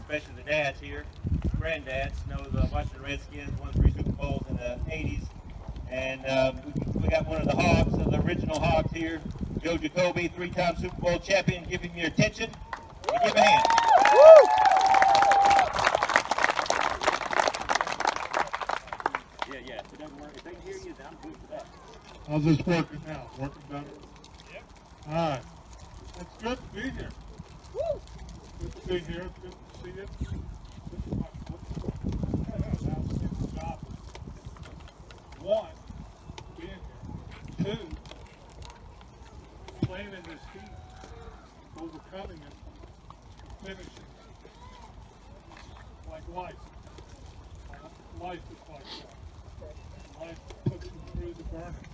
especially the dads here, granddads, know the Washington Redskins, won 3 Super Bowls in the 80s. And we got one of the Hogs, of the original Hogs here, Joe Jacoby, 3-time Super Bowl champion. Give him your attention and give him a hand. Yeah, if it doesn't work, if they can hear you, then I'm good for that. How's this working now? Working better? Yep. All right. It's good to be here. Woo! Good to be here. It's good to see it. This is my outstanding job. One, being here. 2, playing in this heat, overcoming it, finishing it. Like life. Life is like that. Life puts you through the burning.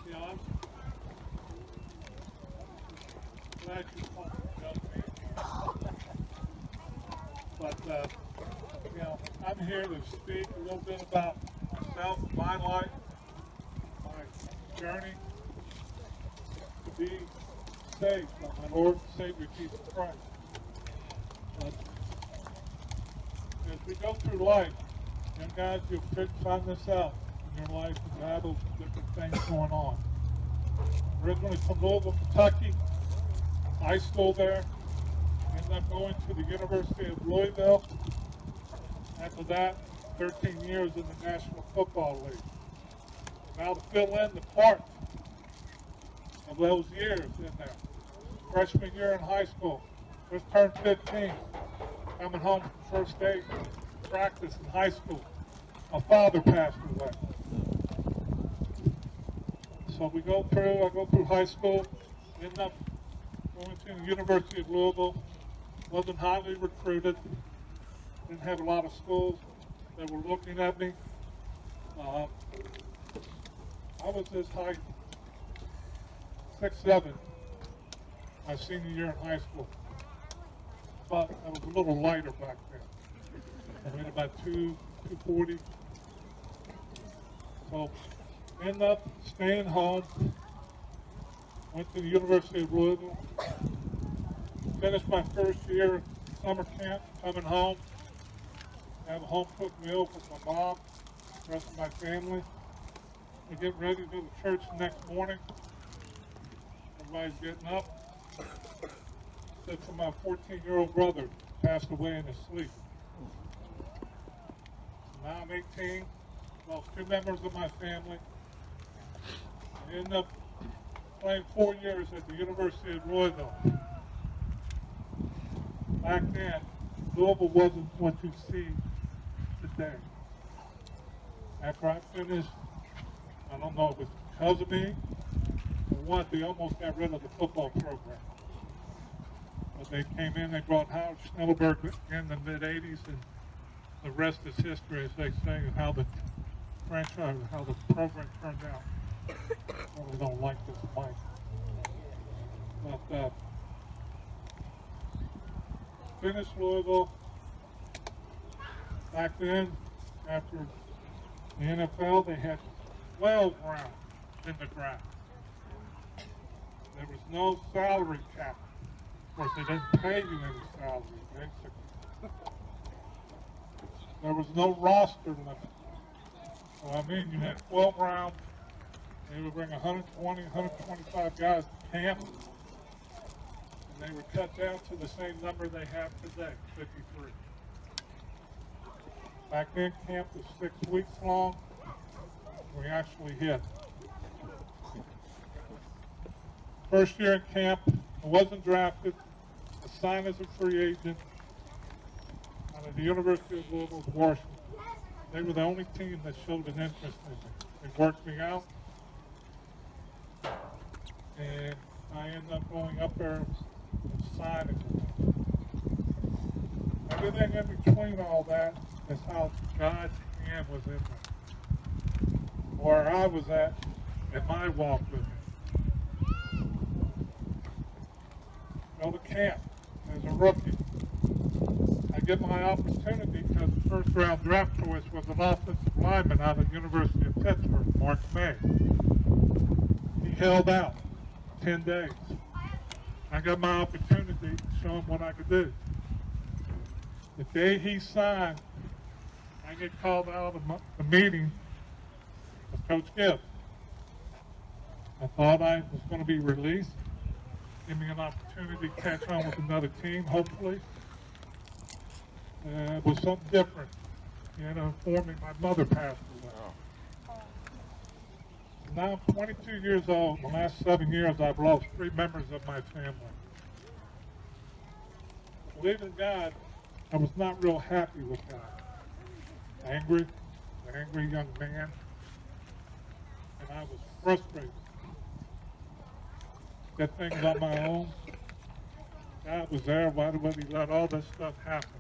You know, I'm glad you called me young man. But, you know, I'm here to speak a little bit about myself, my life, my journey to be saved by my Lord and Savior Jesus Christ. But as we go through life, and guys, you'll find this out in your life and battle different things going on. Originally from Louisville, Kentucky, high school there, ended up going to the University of Louisville. After that, 13 years in the National Football League. Now to fill in the part of those years in there. Freshman year in high school, just turned 15, coming home from first day practice in high school. My father passed away. So I go through high school, ended up going to the University of Louisville, wasn't highly recruited, didn't have a lot of schools that were looking at me. I was this height, 6'7", my senior year in high school. But I was a little lighter back then. I weighed about 240. So ended up staying home, went to the University of Louisville, finished my first year summer camp, coming home, have a home-cooked meal for my mom, the rest of my family. We get ready to go to church the next morning. Everybody's getting up. Said to my 14-year-old brother, passed away in his sleep. Now I'm 18, lost 2 members of my family. I ended up playing 4 years at the University of Louisville. Back then, Louisville wasn't what you see today. After I finished, I don't know if it's because of me or what, they almost got rid of the football program. But they came in, they brought Howard Schnellberg in the mid-'80s, and the rest is history, as they say, of how the franchise, how the program turned out. I really don't like this mic. But finished Louisville. Back then, after the NFL, they had 12 rounds in the draft. There was no salary cap. Of course, they didn't pay you any salary, basically. There was no roster limit. So, I mean, you had 12 rounds. They would bring 120, 125 guys to camp. And they were cut down to the same number they have today, 53. Back then, camp was 6 weeks long. We actually hit. First year in camp, I wasn't drafted. I signed as a free agent out of the University of Louisville, Washington. They were the only team that showed an interest in me. They worked me out, and I ended up going up there and signing. Everything in between all that is how God's hand was in me. Where I was at in my walk with Him. Go to camp as a rookie. I get my opportunity because the first round draft choice was an offensive lineman out of the University of Pittsburgh, Mark May. He held out 10 days. I got my opportunity to show him what I could do. The day he signed, I get called out of the meeting with Coach Gibbs. I thought I was going to be released, give me an opportunity to catch on with another team, hopefully. It was something different. He had to inform me my mother passed away. Now I'm 22 years old. In the last 7 years, I've lost 3 members of my family. Believe in God, I was not real happy with God. Angry, an angry young man, and I was frustrated. Did things on my own. God was there. Why would he let all this stuff happen?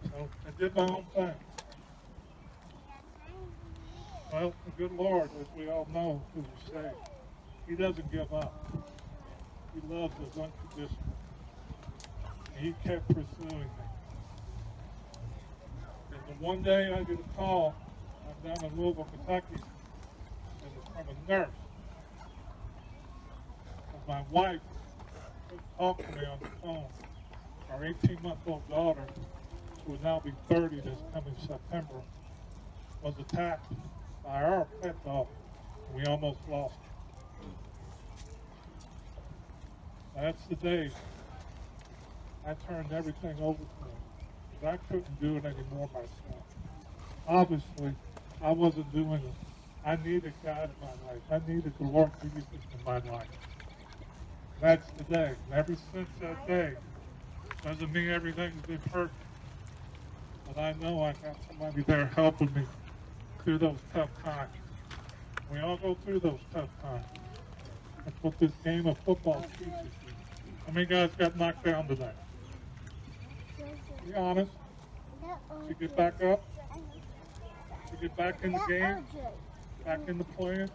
So I did my own thing. Well, the good Lord, as we all know, who was saved, he doesn't give up. He loves us unconditionally. And he kept pursuing me. And then one day I get a call. I'm down in Louisville, Kentucky, and it's from a nurse. And my wife talked to me on the phone. Our 18-month-old daughter, who will now be 30 this coming September, was attacked by our pet dog. We almost lost her. That's the day I turned everything over to him, because I couldn't do it anymore myself. Obviously, I wasn't doing it. I needed God in my life. I needed the Lord Jesus in my life. That's the day. And ever since that day, doesn't mean everything's been perfect, but I know I got somebody there helping me through those tough times. We all go through those tough times. That's what this game of football teaches you. How many guys got knocked down today? Be honest. Did you get back up? Did you get back in the game? Back in the playing?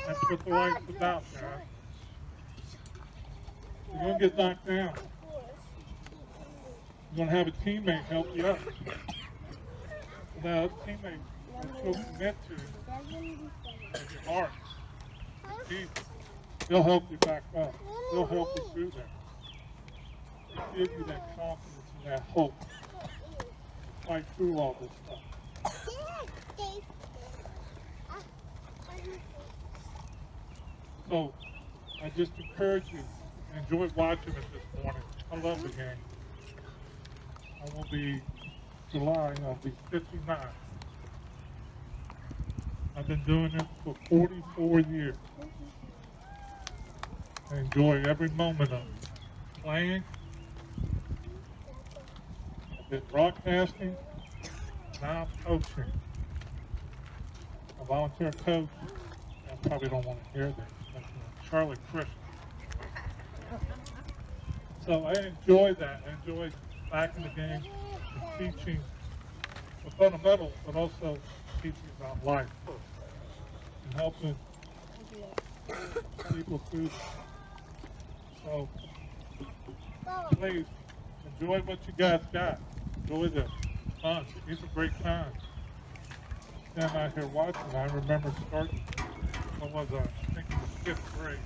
That's what the life's about, guys. You're going to get knocked down. You're going to have a teammate help you up. Now, a teammate that you'll commit to is your heart. Jesus. He'll help you back up. He'll help you through that. He'll give you that confidence and that hope to fight through all this stuff. So, I just encourage you, enjoy watching it this morning. I love the game. I will be, July, I'll be 59. I've been doing it for 44 years. I enjoy every moment of it. Playing, I've been broadcasting, now I'm coaching. A volunteer coach, I probably don't want to hear this, but Charlie Christian. So I enjoy that. I enjoy back in the game and teaching the fundamentals, but also teaching about life and helping people through. So please enjoy what you guys got. Enjoy this. It's fun. These are great times. Stand out here watching. I remember starting. What was I? I think it was 5th grade,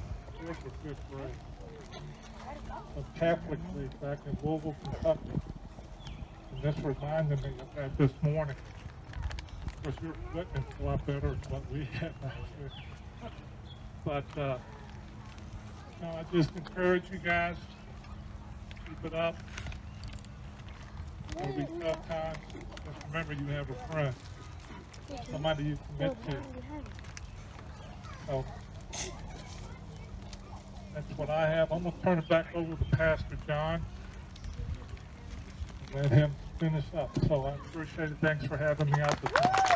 4th or 5th grade. Of Catholic League back in Louisville, Kentucky. And this reminded me of that this morning. Of course, your equipment's a lot better than what we had back there. But, I just encourage you guys, keep it up. It'll be tough times. Just remember you have a friend, somebody you commit to. So, that's what I have. I'm going to turn it back over to Pastor John and let him finish up. So I appreciate it. Thanks for having me out this morning.